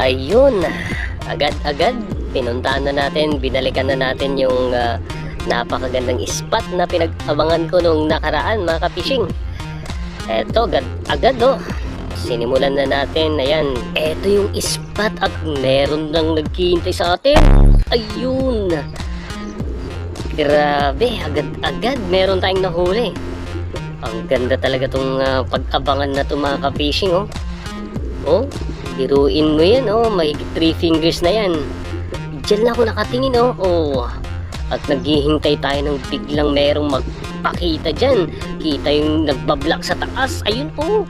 Ayun, agad-agad pinuntahan na natin, binalikan na natin yung napakagandang spot na pinag-abangan ko nung nakaraan mga ka-fishing. Eto, agad oh. Sinimulan na natin, ayan. Eto yung spot at meron nang naghihintay sa atin. Ayun. Grabe, agad-agad meron tayong nahuli. Ang ganda talaga tong pag-abangan na to mga ka-fishing oh. Oh, biruin mo yan oh, may 3 fingers na yan. Diyan lang ako nakatingin oh. Oh. At naghihintay tayo ng biglang merong magpakita dyan. Kita yung nagbablock sa taas. Ayun po.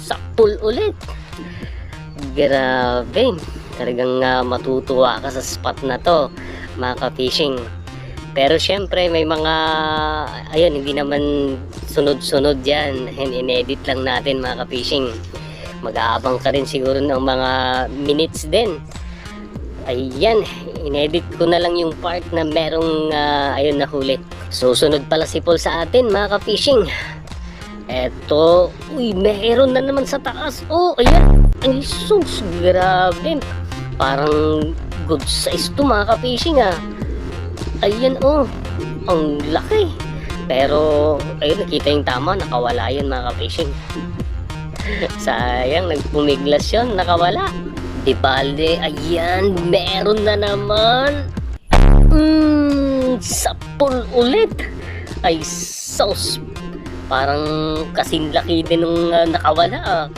Sakpul ulit. Grabe. Talagang matutuwa ka sa spot na to mga ka-fishing. Pero syempre may mga ayun, hindi naman sunod-sunod yan. In-edit lang natin mga ka-fishing. Mag-aabang ka rin siguro ng mga minutes din. Ayan, inedit ko na lang yung part na merong ayun nahuli. Susunod pala si Paul sa atin mga ka-fishing. Eto, uy, meron na naman sa taas. Oh, ayan. Ay sus, grabe. Parang good size to mga ka-fishing ah. Ayan oh, ang laki. Pero ayun, nakita yung tama, nakawala yun mga ka-fishing. Sayang, nagpumiglas yun, nakawala. Di balde, ayan, meron na naman. Sapul ulit. Ay sus, parang kasing laki din nung nakawala.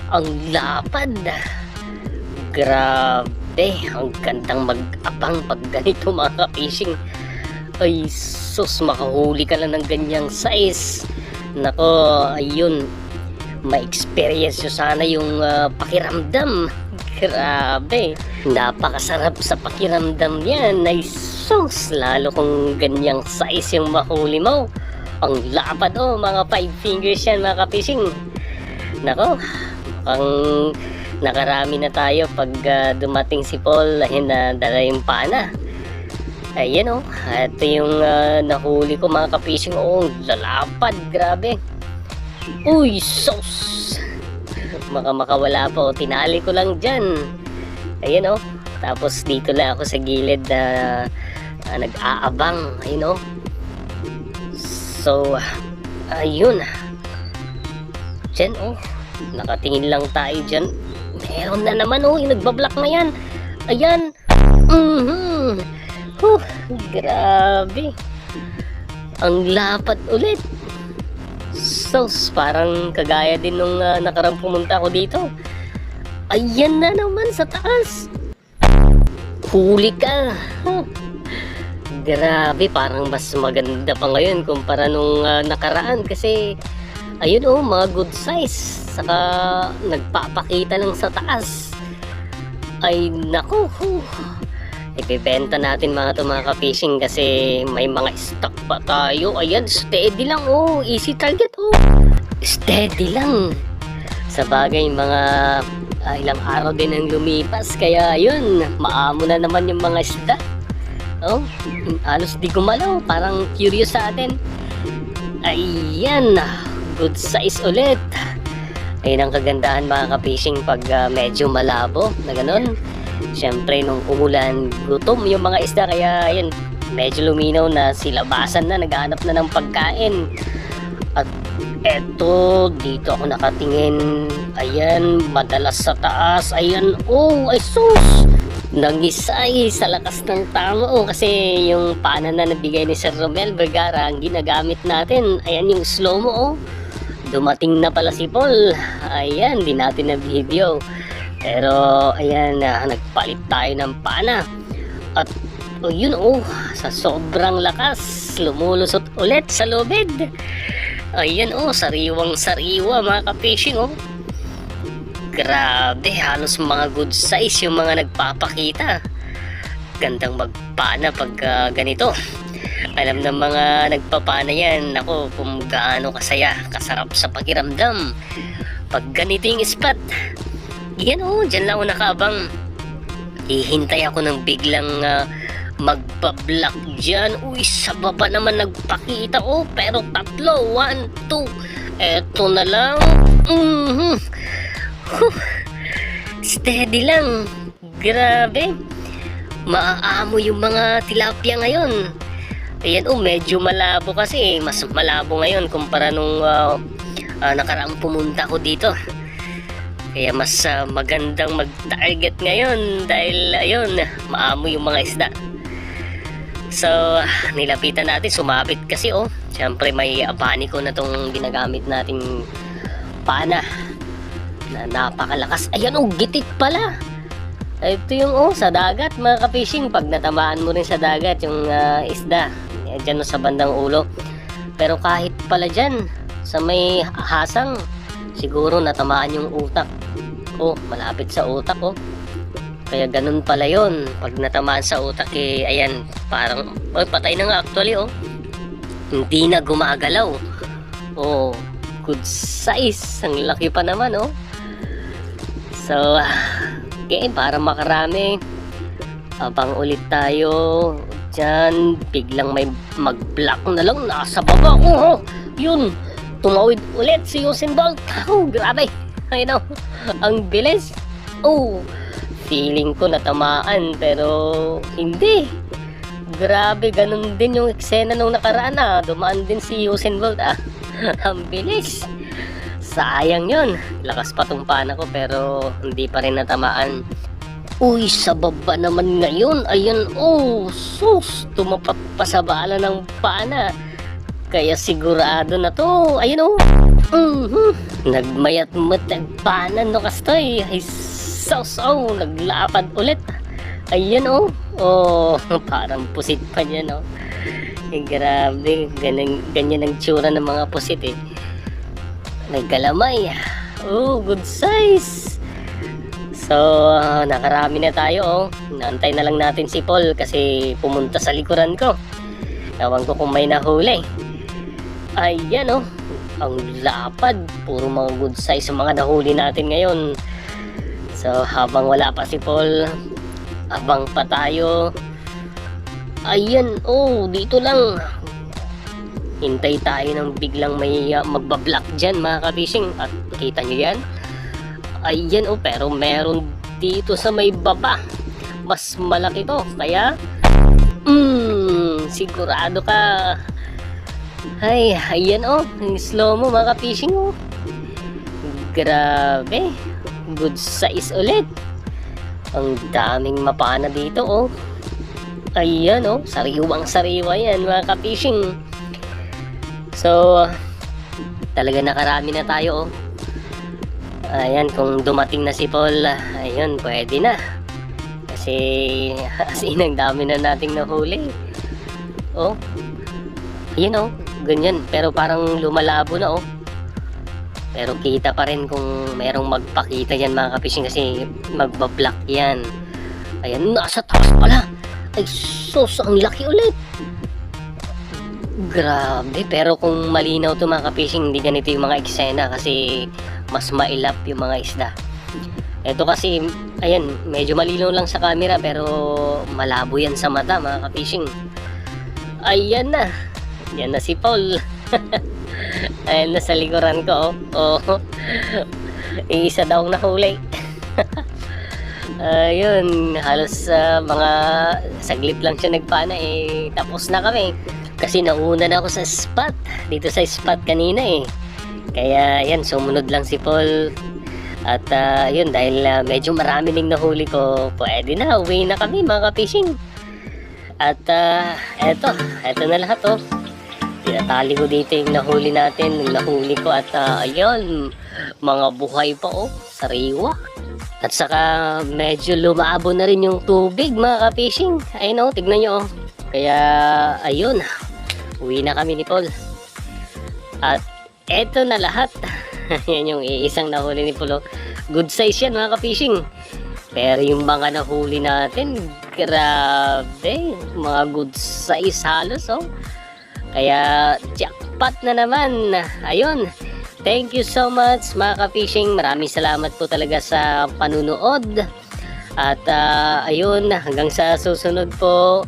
Ang lapad. Grabe, ang gandang mag-abang pag ganito mga ka-fishing. Ay sus, makahuli ka lang ng ganyang size. Nako, ayun, ma-experience nyo sana yung pakiramdam. Grabe, napakasarap sa pakiramdam yan. Ay sus, lalo kung ganyang size yung mahuli mo. Ang lapad oh, mga 5 fingers yan mga ka-fishing. Nako, mukhang nakarami na tayo pag dumating si Paul. Ayun na, dala yung pana. Ayan oh, ito yung nahuli ko mga ka-fishing. Oh, lalapad, grabe. Uy, sus, makawala pa oh. Tinali ko lang dyan. Ayan oh. Tapos dito lang ako sa gilid na nag-aabang. Ayun oh. So ayun, dyan oh, nakatingin lang tayo dyan. Meron na naman oh, yung nagbablock na yan. Ayan. Grabe, ang lapad ulit. So, parang kagaya din nung nakarang pumunta ako dito. Ayan na naman sa taas. Huli ka. Grabe, parang mas maganda pa ngayon kumpara nung nakaraan. Kasi, ayun oh, mga good size. Saka, nagpapakita lang sa taas. Ay, naku. Ibebenta natin mga ka-fishing kasi may mga stock pa tayo. Ayan, steady lang oh, easy target oh. Steady lang. Sa bagay mga ilang araw din ang lumipas, kaya yun, maamo na naman yung mga isda. Oh, halos di gumalaw, parang curious sa atin. Ayan, good size ulit. Ayun ang kagandahan mga ka-fishing pag medyo malabo na ganun. Siyempre nung umulan, gutom yung mga isda, kaya ayun, medyo luminaw na, silabasan na, naghahanap na ng pagkain. At eto, dito ako nakatingin. Ayan, madalas sa taas. Ayan, oh, ay sus, nangisay sa lakas ng tama oh, kasi yung pana na nabigay ni Sir Romel Vergara ang ginagamit natin. Ayan yung slow mo oh, dumating na pala si Paul. Ayan, di natin na video. Pero ayan, nagpalit tayo ng pana. At oh, yun oh, sa sobrang lakas, lumulusot ulit sa lubid. Ayan oh, sariwang sariwa mga ka-fishing oh. Grabe, halos mga good size yung mga nagpapakita. Gandang magpana pag ganito. Alam ng mga nagpapana yan, ako kung gaano kasaya, kasarap sa pakiramdam pag ganito yung spot. Yan oh, dyan lang ako nakaabang. Hihintay ako ng biglang magpa-block dyan. Uy, sa baba naman nagpakita oh, pero tatlo, 1, 2. Eto na lang. steady lang. Grabe. Maaamo yung mga tilapia ngayon. Ayan medyo malabo kasi mas malabo ngayon kumpara nung nakaraang pumunta ko dito. Kaya mas magandang mag-target ngayon dahil ayun, maamo yung mga isda. So, nilapitan natin, sumabit kasi Siyempre may abaniko na tong ginagamit nating pana na napakalakas. Ayan gitik pala. Ito yung sa dagat mga ka-fishing. Pag natamaan mo rin sa dagat yung isda, dyan sa bandang ulo. Pero kahit pala dyan sa may hasang, siguro natamaan yung utak. Malapit sa utak Kaya ganun pala yon. Pag natamaan sa utak ayan, parang patay na nga actually Hindi na gumagalaw. Good size. Ang laki pa naman So, okay, para makarami. Abang ulit tayo. Diyan, biglang may mag-block na lang. Nasa baba Yun, tumawid ulit si Usain Bolt. Grabe. Ayun ang bilis. Feeling ko natamaan pero hindi. Grabe, ganun din yung eksena nung nakaraan dumaan din si Usain Bolt Ang bilis. Sayang yun. Lakas pa tong pana ko pero hindi pa rin natamaan. Sa baba naman ngayon. Ayan, sus. Tumapat pa sa bala ng pana. Kaya sigurado na to. Ayun Nagmayat-mat ang pana no kastoy. Ay sus, naglapad ulit. Ayan parang pusit pa niya grabe. Ganyan ang tsura ng mga pusit Nagkalamay. Good size. So, nakarami na tayo Naantay na lang natin si Paul kasi pumunta sa likuran ko. Ewan ko kung may nahuli. Ayan ang lapad. Puro mga good size yung mga nahuli natin ngayon. So, habang wala pa si Paul, abang pa tayo. Ayan, dito lang. Hintay tayo ng biglang may magbablock dyan mga ka-fishing. At kita nyo yan? Ayan pero meron dito sa may baba. Mas malaki to. Kaya, sigurado ka. Ay, ayan slow mo mga ka-fishing Grabe. Good size ulit. Ang daming mapana dito Ayan sariwang sariwa yan mga ka-fishing. So, talaga nakarami na tayo Ayan, kung dumating na si Paul, ayun, pwede na. Kasi, as in, ang dami na nating nahuli. Yun ganyan. Pero parang lumalabo na Pero kita pa rin kung merong magpakita yan mga ka-fishing kasi magbablock yan. Ayan, nasa taas pala. Ay sus, ang laki ulit. Grabe, pero kung malinaw to mga ka-fishing, hindi ganito yung mga eksena kasi mas mailap yung mga isda. Ito kasi, ayan, medyo malinaw lang sa camera pero malabo yan sa mata mga ka-fishing. Ayan na. Yan na si Paul. Ayan na sa likuran ko isa daw nahuli. Ayun, halos mga saglit lang siya nagpana tapos na kami. Kasi nauna na ako sa spot. Dito sa spot kanina Kaya yan, sumunod lang si Paul. At yun, dahil medyo marami ning nahuli ko, pwede na, uwi na kami mga ka-fishing. At eto na lahat Tinatali ko dito yung nahuli natin, yung nahuli ko at ayun, mga buhay pa sariwa. At saka medyo lumaabo na rin yung tubig mga ka-fishing. Ayun tignan nyo Kaya ayun, uwi na kami ni Paul. At eto na lahat. Yan yung isang nahuli ni Paul. Good size yan mga ka-fishing. Pero yung mga nahuli natin, grabe, mga good size halos Kaya jackpot na naman. Ayun, thank you so much mga ka-fishing. Maraming salamat po talaga sa panunood. At ayun, hanggang sa susunod po.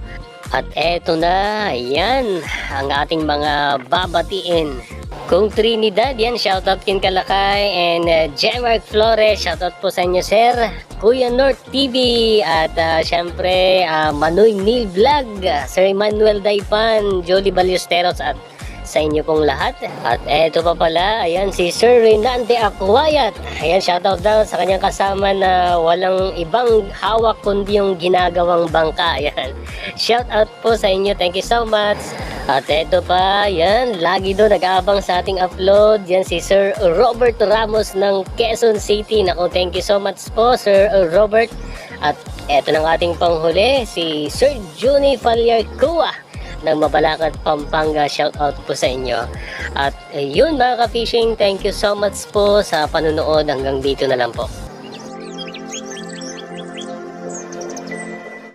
At eto na, ayan, ang ating mga babatiin. Kung Trinidad, yan, shoutout kin Kalakay, and Jemark Flores, shoutout po sa inyo, sir. Kuya North TV, at syempre, Manoy Neil Vlog, Sir Emmanuel Daipan, Jolly Ballesteros, at sa inyo pong lahat. At eto pa pala, ayan, si Sir Renante Aquayat. Ayan, shoutout daw sa kanyang kasama na walang ibang hawak kundi yung ginagawang bangka. Ayan, shoutout po sa inyo, thank you so much. At eto pa, yan, lagi doon nag-aabang sa ating upload. Yan si Sir Robert Ramos ng Quezon City. Naku, thank you so much po, Sir Robert. At eto ng ating panghuli, si Sir Juni Falyarcua ng Mabalacat, Pampanga. Shoutout po sa inyo. At yun mga ka-fishing, thank you so much po sa panonood. Hanggang dito na lang po.